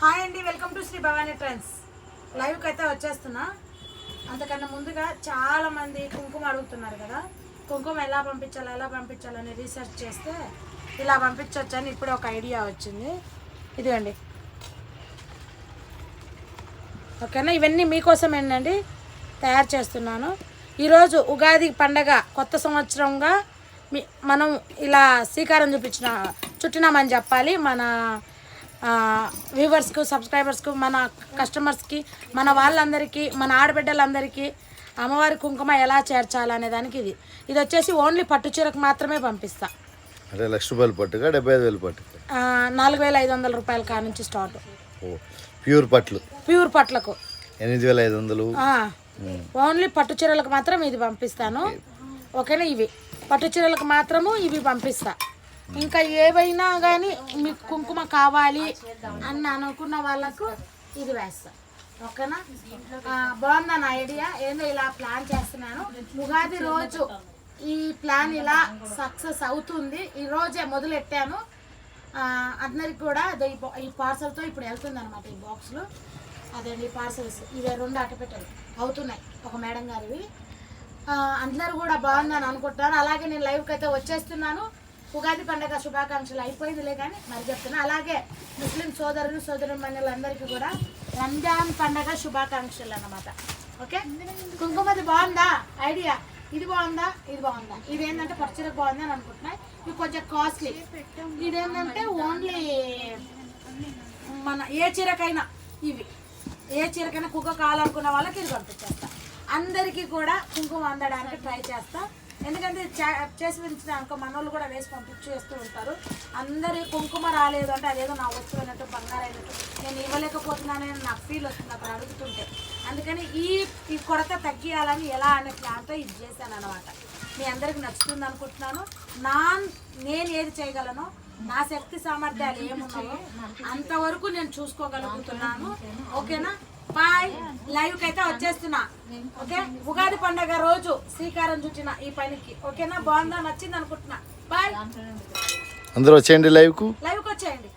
Hi అండి, welcome to Shri Bhavani Trends. లైవ్కి అయితే వచ్చేస్తున్నా. అంతకన్నా ముందుగా చాలామంది కుంకుమ అడుగుతున్నారు కదా, కుంకుమ ఎలా పంపించాలని రీసెర్చ్ చేస్తే ఇలా పంపించవచ్చు అని ఇప్పుడే ఒక ఐడియా వచ్చింది. ఇదిగండి, ఓకేనా. ఇవన్నీ మీకోసం ఏంటండి తయారు చేస్తున్నాను. ఈరోజు ఉగాది పండగ, కొత్త సంవత్సరంగా మనం ఇలా శ్రీకారం చుట్టినామని చెప్పాలి. మన వ్యూవర్స్కు, సబ్స్క్రైబర్స్కు, మన కస్టమర్స్కి, మన వాళ్ళందరికీ, మన ఆడబిడ్డలందరికీ అమ్మవారి కుంకుమ ఎలా చేర్చాలనే దానికి ఇది వచ్చేసి ఓన్లీ పట్టు చీరకు మాత్రమే పంపిస్తా. అంటే ₹1,00,000 పట్టుగా 75,000 పట్టుగా 4,500 రూపాయల కా నుంచి స్టార్ట్. ప్యూర్ పట్లకు 8,500. ఓన్లీ పట్టు చీరలకు మాత్రం ఇది పంపిస్తాను, ఓకేనా. ఇవి పట్టు చీరలకు మాత్రము ఇవి పంపిస్తా. ఇంకా ఏవైనా కానీ మీకు కుంకుమ కావాలి అని అనుకున్న వాళ్ళకు ఇది వేస్తా, ఓకేనా. బాగుందా నా ఐడియా? ఏందో ఇలా ప్లాన్ చేస్తున్నాను. ఉగాది రోజు ఈ ప్లాన్ ఇలా సక్సెస్ అవుతుంది. ఈ రోజే మొదలెట్టాను. అందరికి కూడా ఈ పార్సల్తో ఇప్పుడు వెళ్తుంది అనమాట. ఈ బాక్స్లు అదండి పార్సల్స్. ఇవే 2 అట్టపెట్టెలు అవుతున్నాయి, ఒక మేడం గారివి. అందరూ కూడా బాగుందని అనుకుంటున్నారు. అలాగే నేను లైవ్కి అయితే వచ్చేస్తున్నాను. ఉగాది పండుగ శుభాకాంక్షలు అయిపోయిందిలే కానీ మరి చెప్తున్నా. అలాగే ముస్లిం సోదరుమణులందరికీ కూడా రంజాన్ పండగ శుభాకాంక్షలు అన్నమాట, ఓకే. కుంకుమది బాగుందా ఐడియా? ఇది బాగుందా? ఇది ఏంటంటే పచ్చరికి బాగుంది అని అనుకుంటున్నాయి. ఇవి కొంచెం కాస్ట్లీ. ఇదేంటంటే ఓన్లీ మన ఏ చీరకైనా కుంకుమ కావాలనుకున్న వాళ్ళకి ఇది పంపించేస్తా. అందరికీ కూడా కుంకుమ అందడానికి ట్రై చేస్తా. ఎందుకంటే చేసి పెంచడానికి మన వాళ్ళు కూడా వేసి పంపించేస్తూ ఉంటారు. అందరి కుంకుమ రాలేదు అంటే అదేదో నా వస్తువు అయినట్టు, బంగారు అయినట్టు, నేను ఇవ్వలేకపోతున్నానని నాకు ఫీల్ వస్తుంది అక్కడ అడుగుతుంటే. అందుకని ఈ కొరత తగ్గియాలని ఎలా అనే ప్లాన్తో ఇది చేశాను అనమాట. మీ అందరికి నచ్చుతుంది అనుకుంటున్నాను. నేను ఏది చేయగలను, నా శక్తి సామర్థ్యాలు ఏమున్నాయో అంతవరకు నేను చూసుకోగలుగుతున్నాను, ఓకేనా. బాయ్. లైవ్కి అయితే వచ్చేస్తున్నా, ఓకే. ఉగాది పండగ రోజు శ్రీకారం చుట్టిన ఈ పనికి, ఓకేనా. బాగుందా, నచ్చింది అనుకుంటున్నా. బాయ్. అందరూ వచ్చేయండి లైవ్కి వచ్చేయండి.